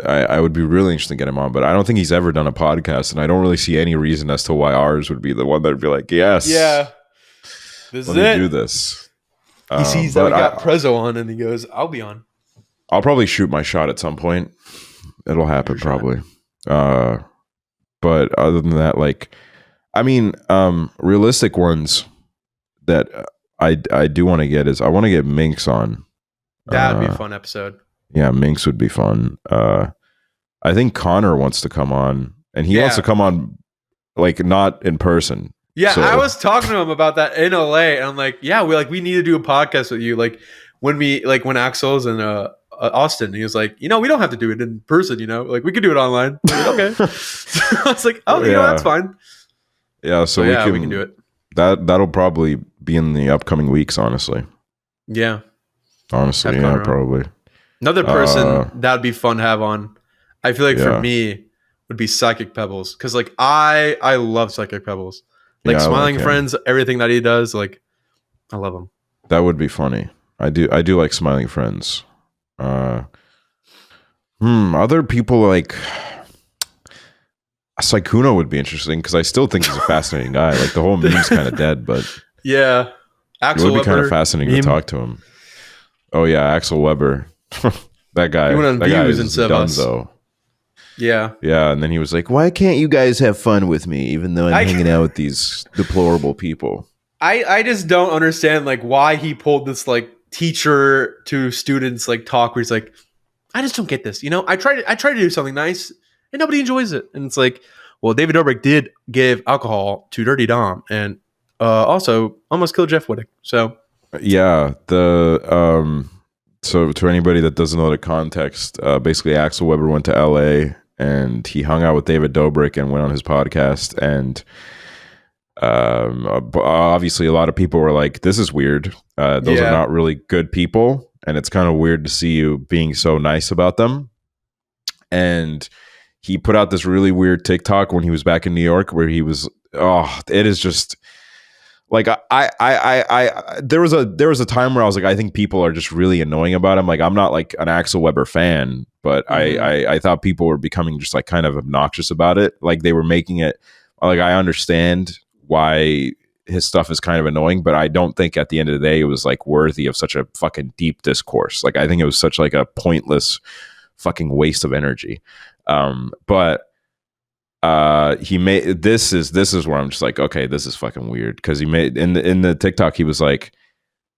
I would be really interested to get him on, but I don't think he's ever done a podcast, and I don't really see any reason as to why ours would be the one that would be like, yes, Yeah, this let is me it. do this. He sees that But we got Prezzo on, and he goes, "I'll be on." I'll probably shoot my shot at some point. It'll happen probably. But other than that, like, I mean, realistic ones that I do want to get is I want to get Minx on. That'd be a fun episode. Yeah, Minx would be fun. I think Connor wants to come on, and he wants to come on, like, not in person. Yeah, So- I was talking to him about that in LA, and I'm like, yeah, we need to do a podcast with you. Like when Axel's in Austin, he was like, we don't have to do it in person, like we could do it online. I'm like, okay. I was like, oh, that's fine. Yeah, so we can do it. That'll probably be in the upcoming weeks, honestly. Yeah. Honestly, yeah, probably. Another person that'd be fun to have on, I feel like for me, would be Psychic Pebbles. Because like I love Psychic Pebbles. Like Smiling Friends, everything that he does, like I love him. That would be funny. I do like Smiling Friends. Other people like Sykkuno would be interesting because I still think he's a fascinating guy. Like the whole meme's kind of dead, but yeah, Axel Webber, it would be kind of fascinating to talk to him. Oh yeah, Axel Webber, that guy. He went on that guy views is instead of us. Dunzo. Yeah, and then he was like, "Why can't you guys have fun with me, even though I'm hanging out with these deplorable people?" I just don't understand like why he pulled this like teacher to students like talk where he's like, I just don't get this. I try to do something nice and nobody enjoys it. And it's like, well, David Dobrik did give alcohol to Dirty Dom and also almost killed Jeff Wittick. So yeah, so to anybody that doesn't know the context, basically Axel Webber went to LA and he hung out with David Dobrik and went on his podcast, and obviously a lot of people were like, this is weird. Those are not really good people, and it's kind of weird to see you being so nice about them. And he put out this really weird TikTok when he was back in New York where he was, it is just like there was a time where I was like, I think people are just really annoying about him. Like I'm not like an Axel Webber fan, but I thought people were becoming just like kind of obnoxious about it. Like they were making it like, I understand why his stuff is kind of annoying, but I don't think at the end of the day it was like worthy of such a fucking deep discourse. Like I think it was such like a pointless fucking waste of energy. But he made this is where I'm just like, okay, this is fucking weird, because he made in the TikTok he was like,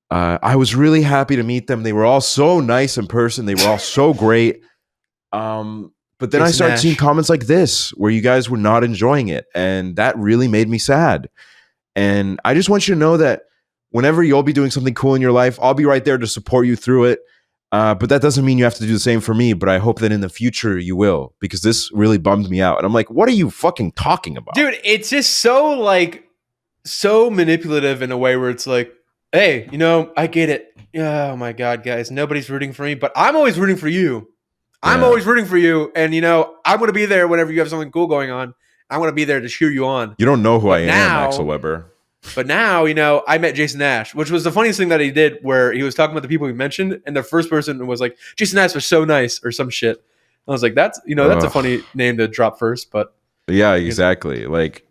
I was really happy to meet them. They were all so nice in person. They were all so great. But then I started seeing comments like this where you guys were not enjoying it, and that really made me sad. And I just want you to know that whenever you'll be doing something cool in your life, I'll be right there to support you through it. But that doesn't mean you have to do the same for me, but I hope that in the future you will, because this really bummed me out. And I'm like, what are you fucking talking about? Dude, it's just so manipulative in a way where it's like, hey, I get it. Oh my God, guys, nobody's rooting for me, but I'm always rooting for you. I'm always rooting for you. And, I'm going to be there whenever you have something cool going on. I'm going to be there to cheer you on. You don't know who I am, Axel Webber. But now, I met Jason Nash, which was the funniest thing that he did, where he was talking about the people he mentioned, and the first person was like, Jason Nash was so nice or some shit. I was like, that's a funny name to drop first, but yeah, exactly. Like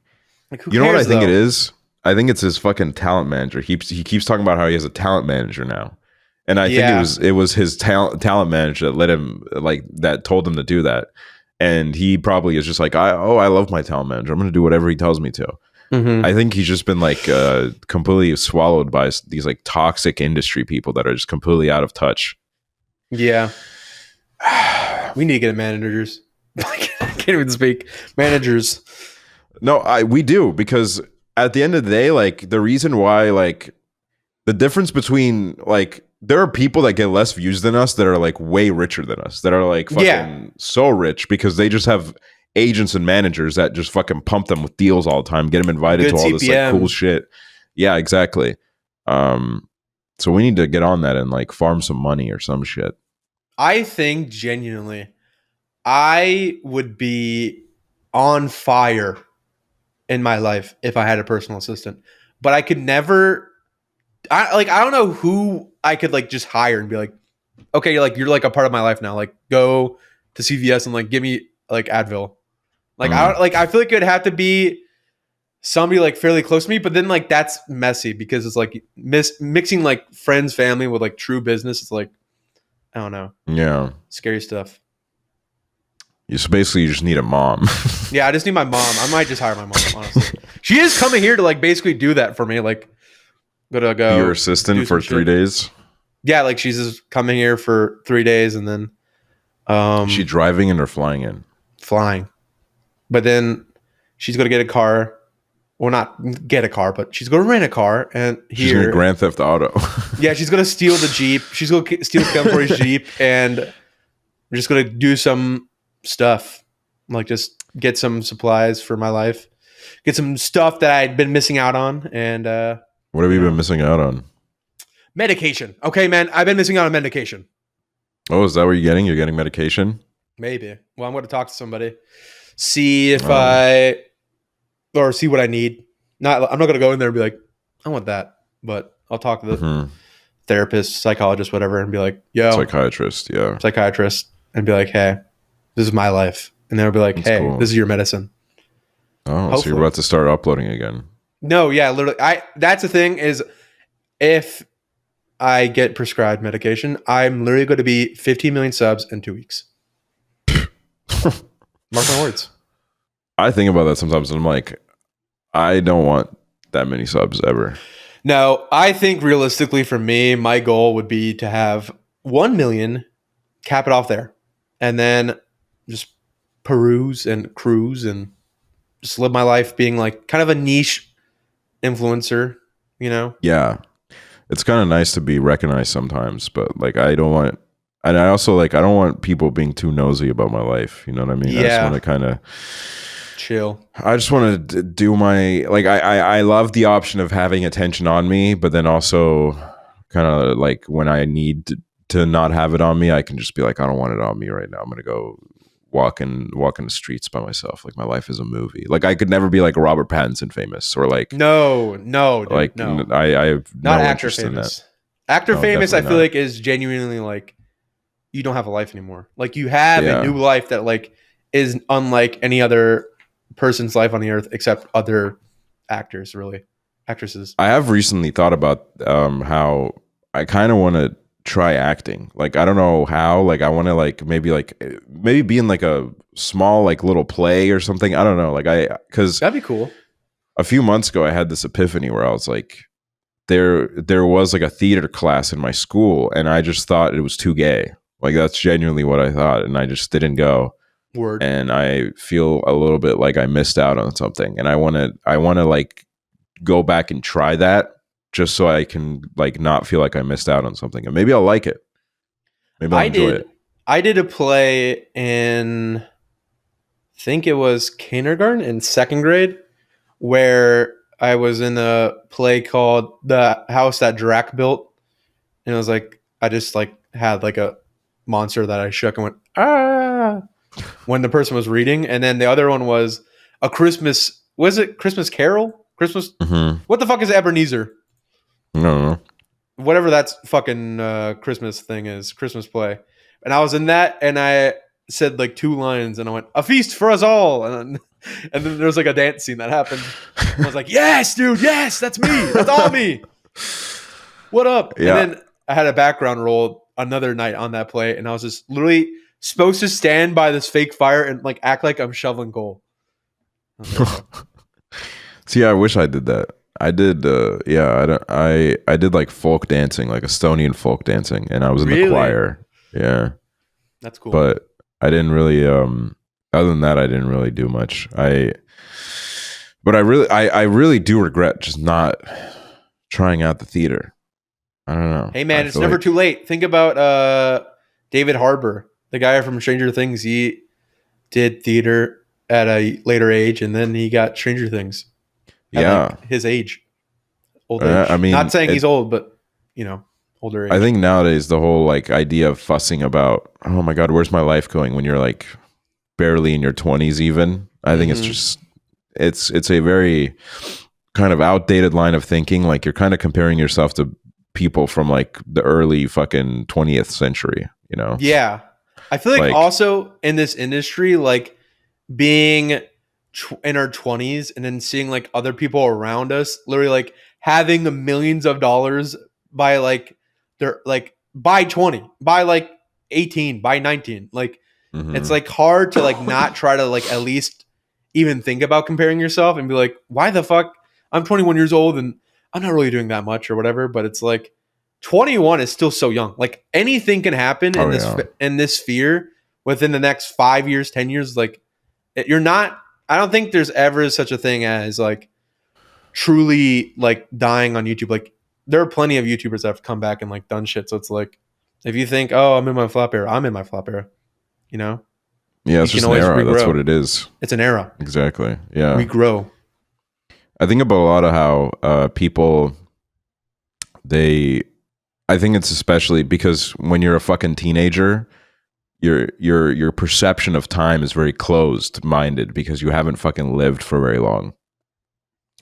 who you know cares, what I think though? it is? I think it's his fucking talent manager. He keeps talking about how he has a talent manager now. And I think it was his talent manager that let him, like, that told him to do that. And he probably is just like, I love my talent manager. I'm going to do whatever he tells me to. Mm-hmm. I think he's just been like completely swallowed by these like toxic industry people that are just completely out of touch. Yeah. We need to get managers. I can't even speak. Managers. No, we do, because at the end of the day, like the reason why, like the difference between like, there are people that get less views than us that are like way richer than us, that are like fucking so rich because they just have agents and managers that just fucking pump them with deals all the time, get them invited to all this like cool shit. Yeah, exactly. So we need to get on that and like farm some money or some shit. I think genuinely, I would be on fire in my life if I had a personal assistant. But I could never. I don't know who I could like just hire and be like, okay, you're like a part of my life now. Like go to CVS and like give me like Advil. Like I feel like it'd have to be somebody like fairly close to me, but then like that's messy because it's like mixing like friends, family with like true business. It's like I don't know. Yeah. Scary stuff. So basically you just need a mom. Yeah, I just need my mom. I might just hire my mom, honestly. She is coming here to like basically do that for me. Like go Be your assistant for 3 days? Yeah, like she's just coming here for 3 days and then Is she driving in or flying in? Flying. But then she's gonna get a car. Well, not get a car, but she's gonna rent a car and she's gonna Grand Theft Auto. Yeah, she's gonna steal the Jeep. She's gonna steal Kempory's Jeep, and we're just gonna do some stuff, like just get some supplies for my life, get some stuff that I'd been missing out on, and what have you been missing out on? Medication. Okay, man, I've been missing out on medication. Oh, is that what you're getting? You're getting medication? Maybe. Well, I'm going to talk to somebody, see if see what I need. I'm not going to go in there and be like, I want that, but I'll talk to the therapist, psychologist, whatever, and be like, yo, psychiatrist, and be like, hey, this is my life, and they'll be like, That's hey, cool. This is your medicine. Oh, Hopefully. So you're about to start uploading again? No, yeah, literally. That's the thing is, if I get prescribed medication, I'm literally going to be 15 million subs in 2 weeks. Mark my words. I think about that sometimes, and I'm like, I don't want that many subs ever. No, I think realistically for me, my goal would be to have 1 million, cap it off there, and then just peruse and cruise and just live my life being like kind of a niche influencer, you know? Yeah. It's kind of nice to be recognized sometimes, but like I don't want, and I also like I don't want people being too nosy about my life. You know what I mean? Yeah. I just want to kind of chill. I just want to do my like I love the option of having attention on me, but then also kind of like when I need to not have it on me, I can just be like, I don't want it on me right now. I'm gonna go walk in the streets by myself. Like my life is a movie. Like I could never be like Robert Pattinson famous or like no, dude, like no. I have not no actor interest famous. in that. Actor No, famous, I definitely feel not. like is genuinely like you don't have a life anymore. Like you have Yeah. a new life that like is unlike any other person's life on the earth except other actors, really. Actresses. I have recently thought about how I kind of want to try acting. Like I don't know how. Like I want to like maybe be in like a small like little play or something. I don't know. Like because That'd be cool. a few months ago I had this epiphany where I was like, there was like a theater class in my school, and I just thought it was too gay. Like that's genuinely what I thought, and I just didn't go. Word. And I feel a little bit like I missed out on something, and I want to like go back and try that just so I can like not feel like I missed out on something, and maybe I'll like it. Maybe I'll enjoy it. I did a play in, I think it was kindergarten in second grade, where I was in a play called The House That Drac Built, and it was like I just like had like a monster that I shook and went ah when the person was reading, and then the other one was a Christmas. Was it Christmas Carol? Christmas. Mm-hmm. What the fuck is Ebenezer? No. Whatever that fucking Christmas thing is, Christmas play. And I was in that, and I said like 2 lines, and I went, "A feast for us all," and then there was like a dance scene that happened. And I was like, "Yes, dude, yes, that's me, that's all me. What up?" Yeah. And then I had a background role another night on that play, and I was just literally supposed to stand by this fake fire and like act like I'm shoveling coal. See, I wish I did that. I did. I did like folk dancing, like Estonian folk dancing, and I was in the choir. Yeah, that's cool. But I didn't really. Other than that, I didn't really do much. I really do regret just not trying out the theater. I don't know. Hey man, it's never too late. Think about David Harbour, the guy from Stranger Things. He did theater at a later age, and then he got Stranger Things. Yeah, like his age, old age. I mean, not saying he's old, but you know, older age. I think nowadays the whole like idea of fussing about, oh my god, where's my life going when you're like barely in your 20s even. I think it's just it's a very kind of outdated line of thinking. Like you're kind of comparing yourself to people from like the early fucking 20th century, you know? Yeah. I feel like also in this industry, like being in our 20s and then seeing like other people around us literally like having the millions of dollars by like they're like by 20, by like 18, by 19. Like it's like hard to like not try to like at least even think about comparing yourself and be like, why the fuck? I'm 21 years old and I'm not really doing that much or whatever. But it's like 21 is still so young. Like anything can happen in this sphere within the next 5 years, 10 years. Like you're not. I don't think there's ever such a thing as like truly like dying on YouTube. Like there are plenty of YouTubers that have come back and like done shit. So it's like if you think, oh, I'm in my flop era, I'm in my flop era. You know? Yeah, it's just an era. Regrow. That's what it is. It's an era. Exactly. Yeah. We grow. I think about a lot of how people I think it's especially because when you're a fucking teenager, your perception of time is very closed minded because you haven't fucking lived for very long.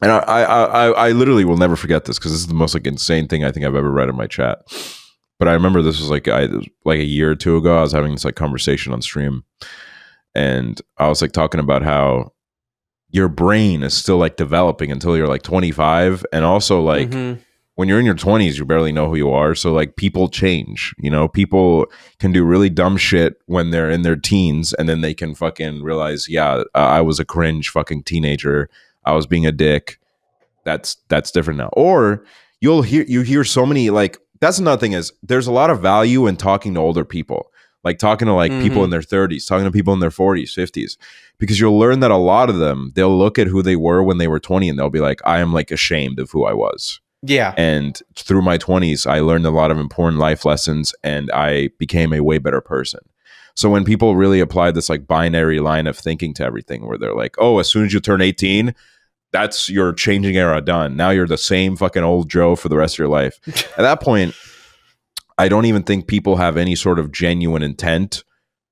And I literally will never forget this because this is the most like insane thing I think I've ever read in my chat. But I remember this was like a year or two ago. I was having this like conversation on stream, and I was like talking about how your brain is still like developing until you're like 25, and also like when you're in your 20s, you barely know who you are. So like people change, you know, people can do really dumb shit when they're in their teens, and then they can fucking realize, yeah, I was a cringe fucking teenager. I was being a dick. That's different now. Or you hear so many like. That's another thing is there's a lot of value in talking to older people, like talking to like people in their 30s, talking to people in their 40s, 50s, because you'll learn that a lot of them, they'll look at who they were when they were 20 and they'll be like, I am like ashamed of who I was. Yeah. And through my 20s, I learned a lot of important life lessons and I became a way better person. So when people really apply this like binary line of thinking to everything where they're like, oh, as soon as you turn 18, that's your changing era done. Now you're the same fucking old Joe for the rest of your life. At that point, I don't even think people have any sort of genuine intent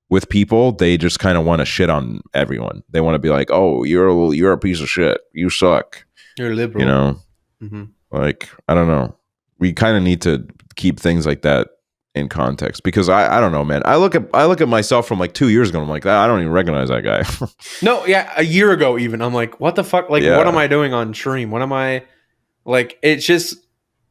with people. They just kind of want to shit on everyone. They want to be like, oh, you're a piece of shit. You suck. You're liberal. You know? Like, I don't know. We kind of need to keep things like that in context because I don't know, man. I look at myself from like 2 years ago. I'm like, I don't even recognize that guy. No, yeah, a year ago even. I'm like, what the fuck? Like, what am I doing on stream? What am I like? It's just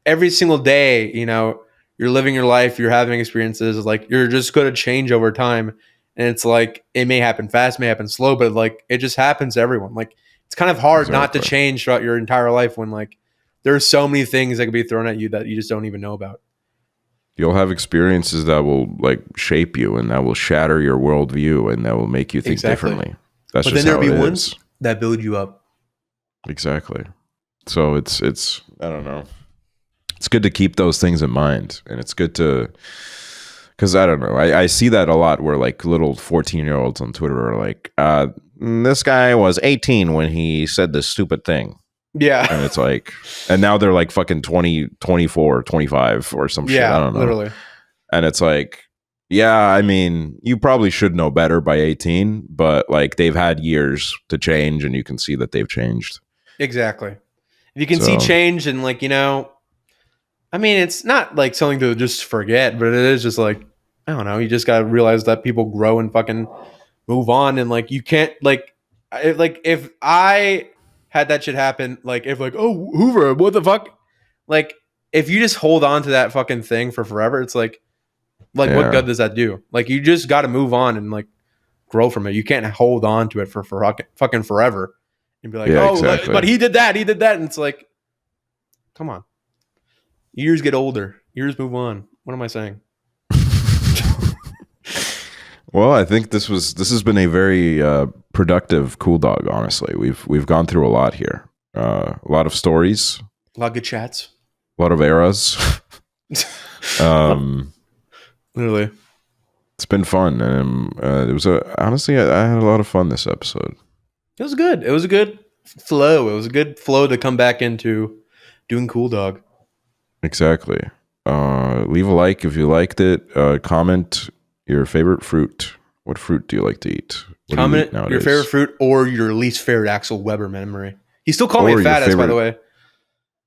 every single day, you know, you're living your life, you're having experiences. Like, you're just going to change over time, and it's like it may happen fast, may happen slow, but like it just happens to everyone. Like, it's kind of hard not to change throughout your entire life when like there's so many things that could be thrown at you that you just don't even know about. You'll have experiences that will like shape you and that will shatter your worldview and that will make you think differently. That's but just then there'll be ones that build you up. Exactly. So it's I don't know. It's good to keep those things in mind, and it's good to because I don't know. I see that a lot where like little 14-year-olds on Twitter are like, this guy was 18 when he said this stupid thing. Yeah. And it's like, and now they're like fucking 20, 24, 25 or some shit. I don't know. Literally. And it's like, yeah, I mean, you probably should know better by 18, but like they've had years to change and you can see that they've changed. Exactly. You can see change and like, you know, I mean, it's not like something to just forget, but it is just like, I don't know. You just got to realize that people grow and fucking move on. And like, you can't like if I had that shit happen, like if like, oh, Hoover, what the fuck? Like if you just hold on to that fucking thing for forever, it's like what good does that do? Like you just got to move on and like grow from it. You can't hold on to it for fucking forever and be like, exactly. But he did that. And it's like, come on. Years get older. Years move on. What am I saying? Well, I think this has been a very productive Cool Dog. Honestly, we've gone through a lot here. A lot of stories, a lot of good chats, a lot of eras. Literally, it's been fun, and it was honestly, I had a lot of fun this episode. It was good. It was a good flow. It was a good flow to come back into doing Cool Dog. Exactly. Leave a like if you liked it. Comment your favorite fruit. What fruit do you like to eat? What do you Comment eat nowadays? your favorite fruit or your least favorite Axel Webber memory. He still called me a fat ass, by the way.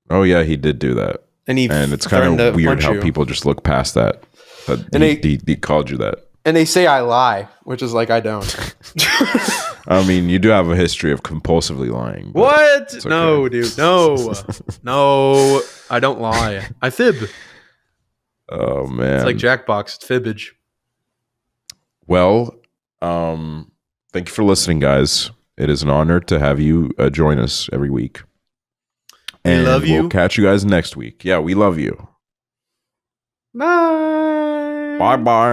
Oh yeah, he did do that. And it's kind of weird how people just look past that. He called you that. And they say I lie, which is like I don't. I mean, you do have a history of compulsively lying. What? Okay. No, dude. No. No. I don't lie. I fib. Oh man. It's like Jackbox. It's fibbage. Well, thank you for listening, guys. It is an honor to have you join us every week. And we love you. We'll catch you guys next week. Yeah, we love you. Bye. Bye-bye.